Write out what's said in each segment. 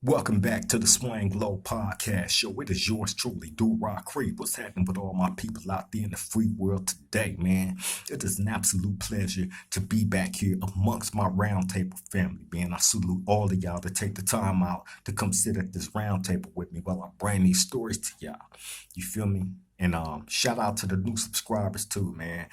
Welcome back to the Swang Low Podcast Show. It is yours truly, Crip. What's happening with all my people out there in the free world today, man? It is an absolute pleasure to be back here amongst my roundtable family, man. I salute all of y'all to take the time out to come sit at this roundtable with me while I bring these stories to y'all. You feel me? And shout out to the new subscribers too, man.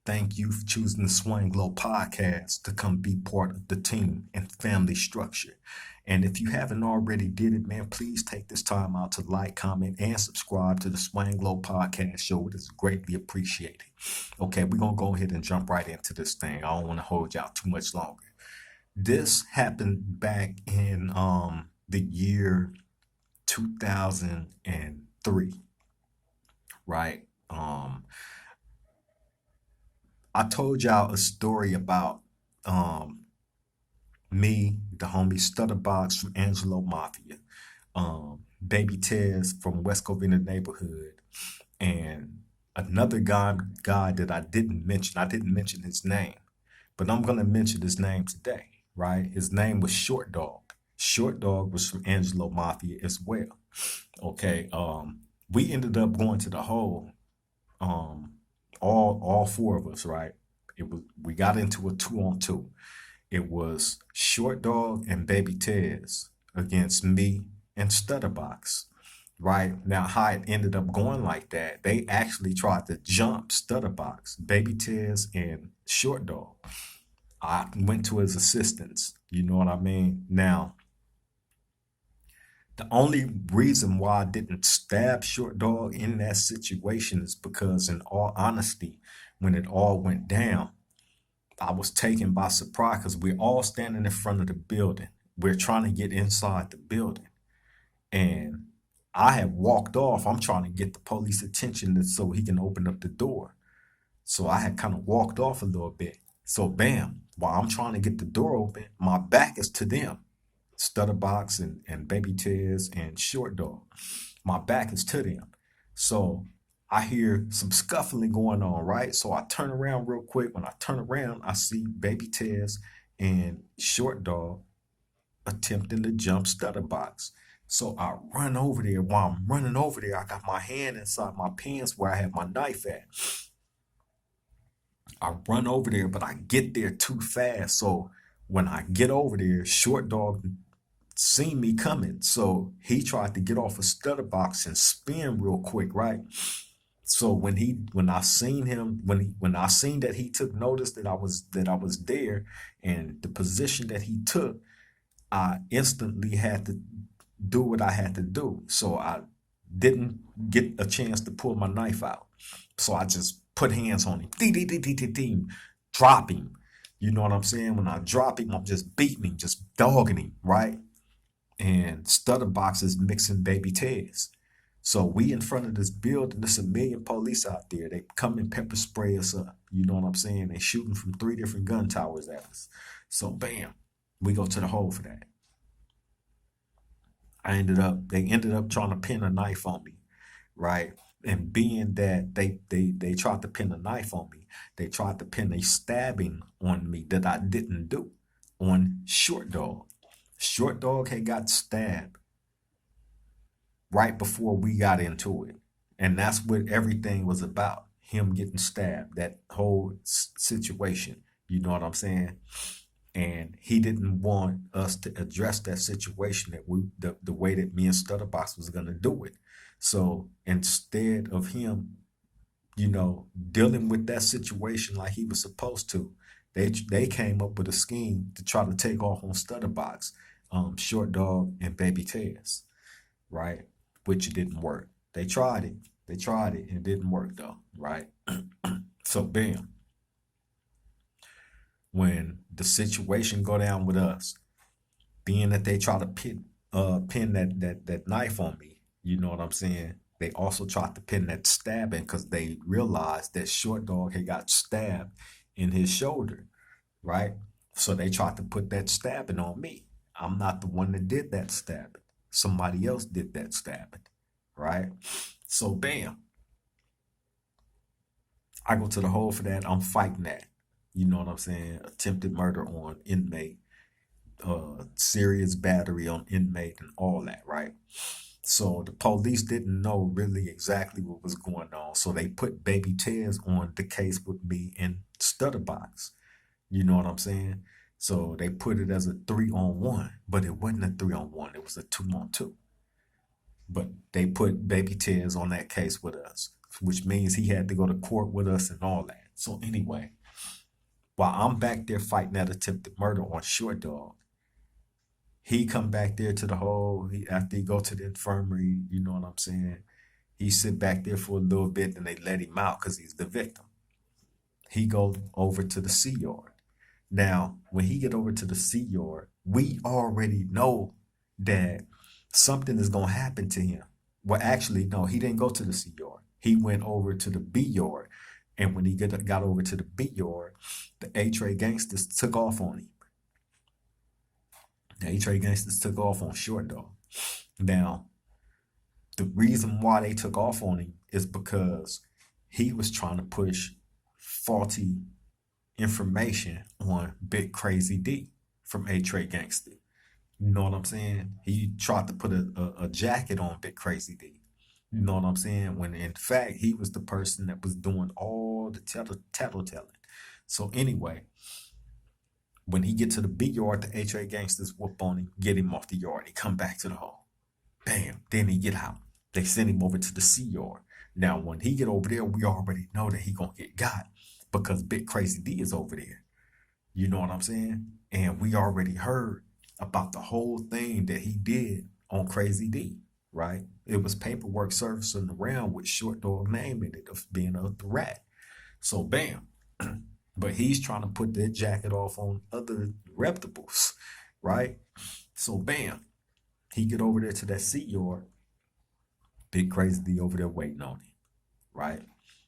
Thank you for choosing the Swang Low Podcast to come be part of the team and family structure. And if you haven't already did it, man, please take this time out to like, comment, and subscribe to the Swang Low Podcast Show. It is greatly appreciated. Okay, we're going to go ahead and jump right into this thing. I don't want to hold y'all too much longer. This happened back in the year 2003, right? I told y'all a story about me, the homie Stutterbox from Angelo Mafia, Baby Tez from West Covina neighborhood, and another guy that I didn't mention. I didn't mention his name, but I'm gonna mention his name today, right? His name was Short Dog. Short Dog was from Angelo Mafia as well. Okay, we ended up going to the hole, all four of us, right? We got into a 2-on-2. It was Short Dog and Baby Tez against me and Stutterbox. Right? Now, how it ended up going like that, they actually tried to jump Stutterbox, Baby Tez, and Short Dog. I went to his assistance. You know what I mean? Now, the only reason why I didn't stab Short Dog in that situation is because, in all honesty, when it all went down, I was taken by surprise because we're all standing in front of the building. We're trying to get inside the building. And I had walked off. I'm trying to get the police attention so he can open up the door. So I had kind of walked off a little bit. So bam, while I'm trying to get the door open, my back is to them. Stutterbox and Baby Tez and Short Dog. My back is to them. So I hear some scuffling going on, right? So I turn around real quick. When I turn around, I see Baby Tez and Short Dog attempting to jump Stutterbox. So I run over there. While I'm running over there, I got my hand inside my pants where I had my knife at. I run over there, but I get there too fast. So when I get over there, Short Dog seen me coming. So he tried to get off a Stutterbox and spin real quick, right? So when I seen that he took notice that I was there and the position that he took, I instantly had to do what I had to do. So I didn't get a chance to pull my knife out. So I just put hands on him, drop him. You know what I'm saying? When I drop him, I'm just beating him, just dogging him, right? And Stutterbox is mixing Baby Tez. So we in front of this building, there's a million police out there. They come and pepper spray us up. You know what I'm saying? They shooting from 3 different gun towers at us. So bam, we go to the hole for that. They ended up trying to pin a knife on me, right? And being that they tried to pin a knife on me, they tried to pin a stabbing on me that I didn't do on Short Dog. Short Dog had got stabbed right before we got into it. And that's what everything was about. Him getting stabbed, that whole situation. You know what I'm saying? And he didn't want us to address that situation the way that me and Stutterbox was gonna do it. So instead of him, dealing with that situation like he was supposed to, they came up with a scheme to try to take off on Stutterbox, Short Dog, and Baby Tez, right? Which it didn't work. They tried it. And it didn't work though, right? So bam. When the situation go down with us, being that they try to pin that knife on me, you know what I'm saying? They also tried to pin that stabbing because they realized that Short Dog had got stabbed in his shoulder, right? So they tried to put that stabbing on me. I'm not the one that did that stabbing. Somebody else did that stabbing, right? So bam, I go to the hole for that. I'm fighting that. You know what I'm saying? Attempted murder on inmate serious battery on inmate and all that, right? So the police didn't know really exactly what was going on. So they put Baby Tez on the case with me in Stutterbox. You know what I'm saying? So they put it as a 3-on-1, but it wasn't a 3-on-1. It was a 2-on-2. But they put Baby Tez on that case with us, which means he had to go to court with us and all that. So anyway, while I'm back there fighting that attempted murder on Short Dog, he come back there to the hole. After he go to the infirmary, you know what I'm saying? He sit back there for a little bit, and they let him out because he's the victim. He go over to the C yard. Now, when he get over to the C yard, we already know that something is gonna happen to him. Well, actually, no, he didn't go to the C yard. He went over to the B yard, and when he got over to the B yard, the A-Tray gangsters took off on him. The A-Tray gangsters took off on Short Dog. Now, the reason why they took off on him is because he was trying to push faulty information on Big Crazy D from A-Tray Gangster. You know what I'm saying? He tried to put a jacket on Big Crazy D. You know what I'm saying? When in fact, he was the person that was doing all the tattletailing. So anyway, when he get to the B yard, the A-Tray gangsters whoop on him, get him off the yard. He come back to the hole. Bam. Then he get out. They send him over to the C yard. Now, when he get over there, we already know that he gonna get got because Big Crazy D is over there. You know what I'm saying? And we already heard about the whole thing that he did on Crazy D, right? It was paperwork surfacing around with Short Dog name in it of being a rat. So bam. But he's trying to put that jacket off on other reputables, right? So bam. He get over there to that C yard. Big Crazy D over there waiting on him, right?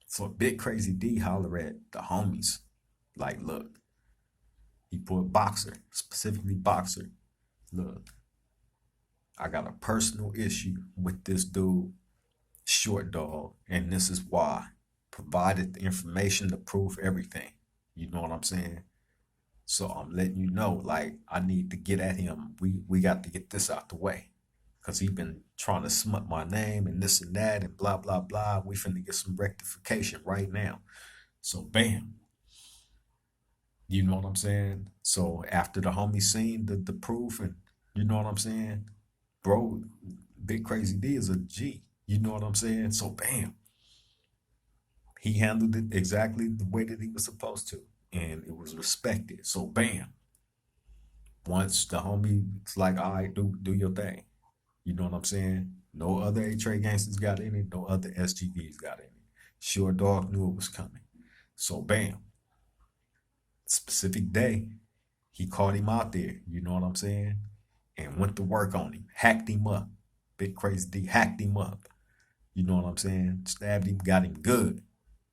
So Big Crazy D holler at the homies, like, look, he put Boxer, specifically Boxer. Look, I got a personal issue with this dude, Short Dog, and this is why. Provided the information, the proof, everything. You know what I'm saying? So I'm letting you know, like, I need to get at him. We got to get this out the way. Because he been trying to smut my name and this and that and blah, blah, blah. We finna get some rectification right now. So bam. You know what I'm saying? So after the homie seen the proof and you know what I'm saying? Bro, Big Crazy D is a G. You know what I'm saying? So bam. He handled it exactly the way that he was supposed to. And it was respected. So bam. Once the homie's like, all right, do your thing. You know what I'm saying? No other A-Tray gangsters got in it. No other SGVs got in it. Short Dog knew it was coming. So bam. Specific day, he caught him out there. You know what I'm saying? And went to work on him. Hacked him up. Big Crazy D hacked him up. You know what I'm saying? Stabbed him, got him good.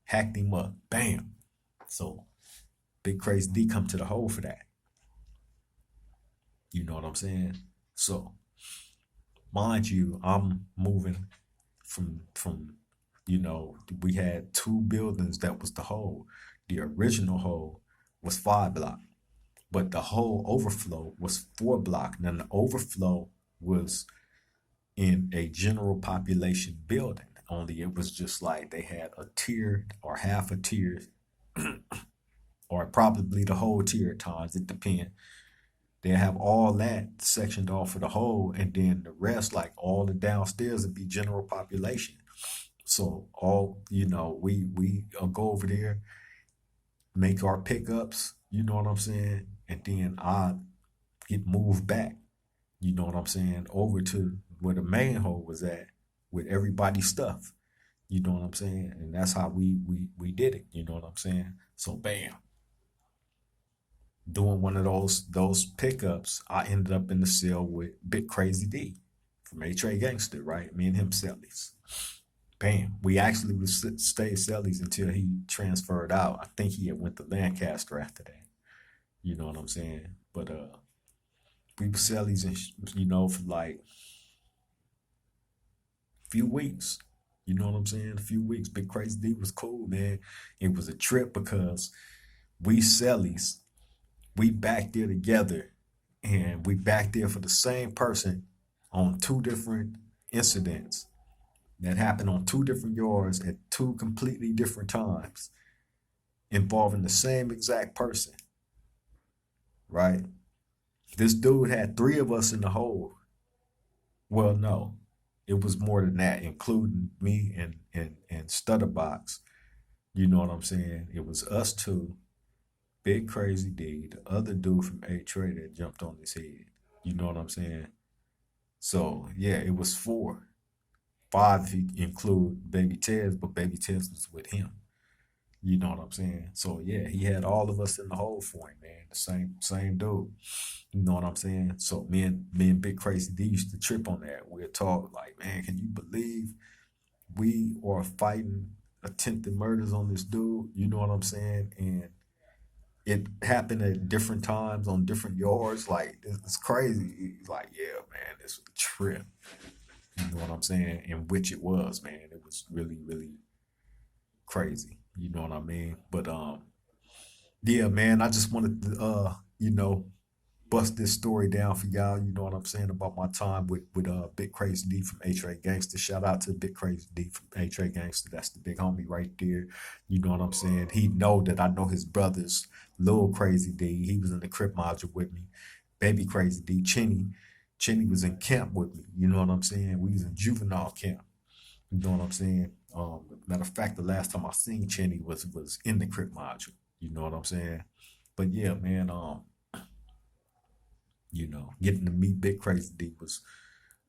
Hacked him up. Bam. So Big Crazy D come to the hole for that. You know what I'm saying? So mind you, I'm moving from you know, we had 2 buildings that was the hole. The original hole was 5 block, but the whole overflow was 4 block. Now the overflow was in a general population building, only it was just like they had a tier or half a tier or probably the whole tier at times, it depends. They have all that sectioned off for the whole, and then the rest, like all the downstairs, would be general population. So all you know, we go over there, make our pickups. You know what I'm saying, and then I get moved back. You know what I'm saying, over to where the main hole was at with everybody's stuff. You know what I'm saying, and that's how we did it. You know what I'm saying. So bam. Doing one of those pickups, I ended up in the cell with Big Crazy D from A-Tray Gangster, right? Me and him Cellies. Bam. We actually would stay Cellies until he transferred out. I think he had went to Lancaster after that. You know what I'm saying? But we were Cellies, and you know, for like a few weeks. You know what I'm saying? A few weeks. Big Crazy D was cool, man. It was a trip because we Cellies, we back there together And we back there for the same person on two different incidents that happened on two different yards at two completely different times involving the same exact person, right? This dude had three of us in the hole. Well, no, it was more than that, including me and Stutterbox. You know what I'm saying? It was us two, Big Crazy D, the other dude from A Trade that jumped on his head. You know what I'm saying? So yeah, it was four. Five if you include Baby Tez, but Baby Tez was with him. You know what I'm saying? So yeah, he had all of us in the hole for him, man. The same dude. You know what I'm saying? So me and Big Crazy D used to trip on that. We'd talk like, man, can you believe we are fighting attempted murders on this dude? You know what I'm saying? And it happened at different times on different yards. Like it's crazy. He's like, yeah, man, this was a trip. You know what I'm saying? In which it was, man. It was really, really crazy. You know what I mean? But yeah, man, I just wanted to bust this story down for y'all. You know what I'm saying about my time with Big Crazy D from H-Ray Gangster. Shout out to Big Crazy D from H-Ray Gangster. That's the big homie right there. You know what I'm saying? He know that I know his brothers. Lil Crazy D, he was in the Crip module with me. Baby Crazy D, Chinny was in camp with me. You know what I'm saying? We was in juvenile camp. You know what I'm saying? Matter of fact, the last time I seen Chinny was in the Crip module. You know what I'm saying? But yeah, man, getting to meet Big Crazy D was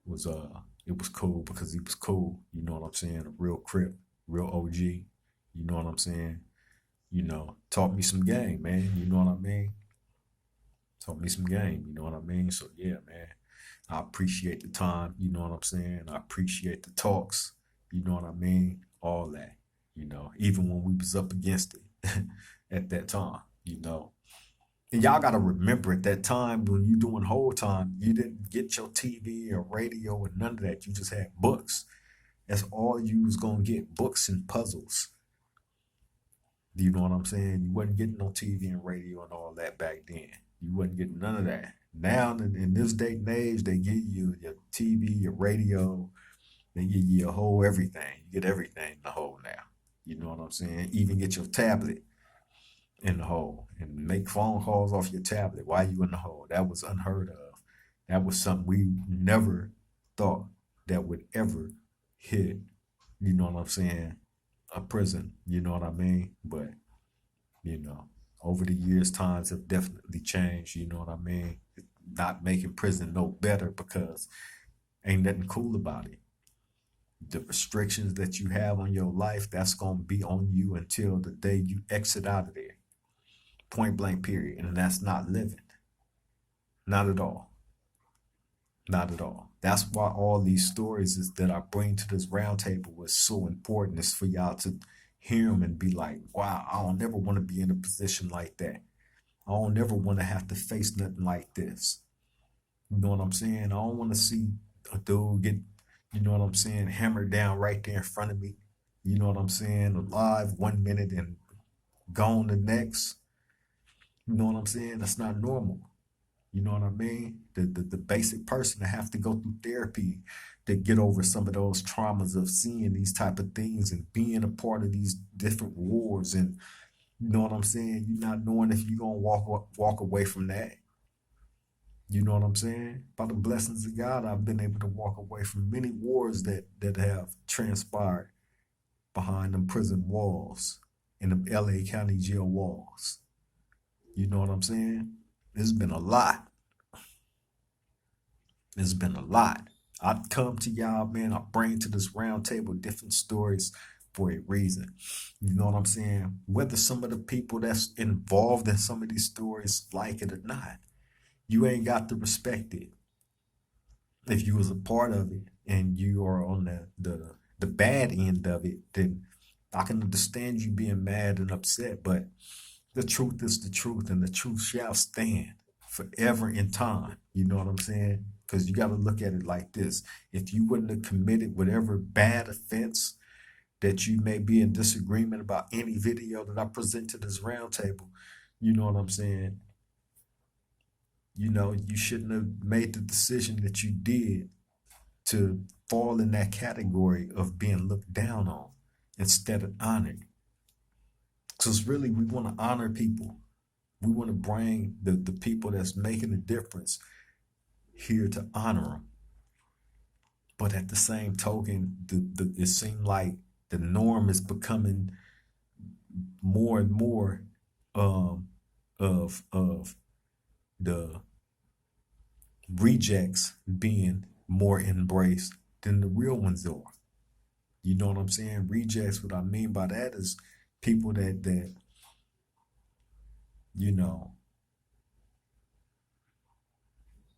it was cool because he was cool. You know what I'm saying? A real Crip, real OG. You know what I'm saying? Taught me some game, man. You know what I mean? Taught me some game. You know what I mean? So yeah, man. I appreciate the time. You know what I'm saying? I appreciate the talks. You know what I mean? All that. Even when we was up against it at that time. And y'all gotta remember at that time when you doing whole time, you didn't get your TV or radio or none of that. You just had books. That's all you was gonna get, books and puzzles. You know what I'm saying? You wasn't getting no TV and radio and all that back then. You wasn't getting none of that. Now in this day and age, they give you your TV, your radio, they give you your whole everything. You get everything in the whole now. You know what I'm saying? Even get your tablet in the hole and make phone calls off your tablet while you in the hole. That was unheard of. That was something we never thought that would ever hit, you know what I'm saying, a prison, you know what I mean? But, you know, over the years, times have definitely changed, you know what I mean? Not making prison no better because ain't nothing cool about it. The restrictions that you have on your life, that's going to be on you until the day you exit out of there. Point blank, period. And that's not living. Not at all. Not at all. That's why all these stories that I bring to this roundtable was so important. Is for y'all to hear them and be like, wow, I don't never want to be in a position like that. I don't never want to have to face nothing like this. You know what I'm saying? I don't want to see a dude get, you know what I'm saying, hammered down right there in front of me. You know what I'm saying? Alive 1 minute and gone the next. You know what I'm saying? That's not normal. You know what I mean? The basic person to have to go through therapy to get over some of those traumas of seeing these type of things and being a part of these different wars, and you know what I'm saying? You not knowing if you're gonna walk away from that. You know what I'm saying? By the blessings of God, I've been able to walk away from many wars that have transpired behind them prison walls and the LA County jail walls. You know what I'm saying? It's been a lot. It's been a lot. I come to y'all, man. I bring to this round table different stories for a reason. You know what I'm saying? Whether some of the people that's involved in some of these stories like it or not, you ain't got to respect it. If you was a part of it and you are on the bad end of it, then I can understand you being mad and upset, but the truth is the truth, and the truth shall stand forever in time. You know what I'm saying? Because you got to look at it like this. If you wouldn't have committed whatever bad offense that you may be in disagreement about any video that I present to this round table, you know what I'm saying? You know, you shouldn't have made the decision that you did to fall in that category of being looked down on instead of honored. Because really, we want to honor people. We want to bring the people that's making a difference here to honor them. But at the same token, it seemed like the norm is becoming more and more um, of the rejects being more embraced than the real ones are. You know what I'm saying? Rejects. What I mean by that is people that you know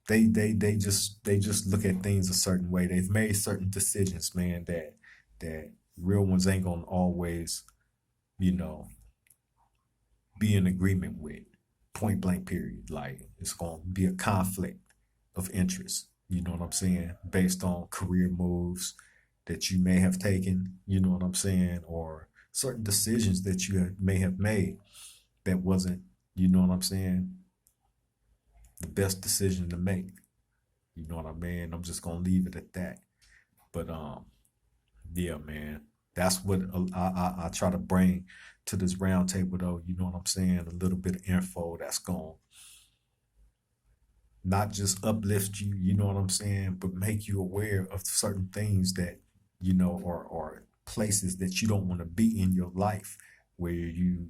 they just look at things a certain way. They've made certain decisions, man, that real ones ain't gonna always, you know, be in agreement with. Point blank period. Like it's gonna be a conflict of interest. You know what I'm saying? Based on career moves that you may have taken, you know what I'm saying, or certain decisions that may have made that wasn't, you know what I'm saying, the best decision to make. You know what I mean? I'm just gonna leave it at that. But yeah, man, that's what I try to bring to this round table, though. You know what I'm saying? A little bit of info that's gonna not just uplift you. You know what I'm saying? But make you aware of certain things that you know are places that you don't want to be in your life, where you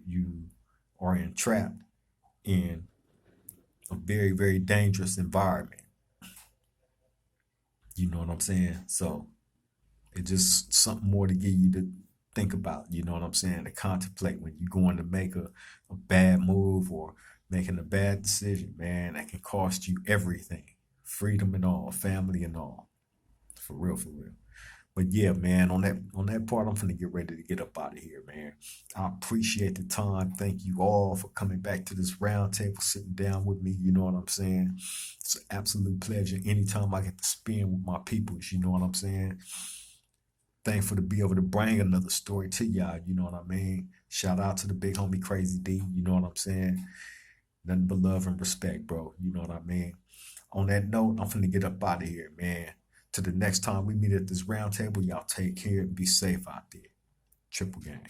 are entrapped in a very very dangerous environment. You know what I'm saying? So it's just something more to give you to think about, you know what I'm saying, to contemplate when you're going to make a bad move or making a bad decision, man, that can cost you everything. Freedom and all, family and all. For real, for real. But yeah, man, on that part, I'm gonna get ready to get up out of here, man. I appreciate the time. Thank you all for coming back to this round table, sitting down with me. You know what I'm saying? It's an absolute pleasure. Anytime I get to spend with my peoples, you know what I'm saying? Thankful to be able to bring another story to y'all. You know what I mean? Shout out to the big homie Crazy D. You know what I'm saying? Nothing but love and respect, bro. You know what I mean? On that note, I'm finna get up out of here, man. To the next time we meet at this round table, y'all take care and be safe out there. Triple gang.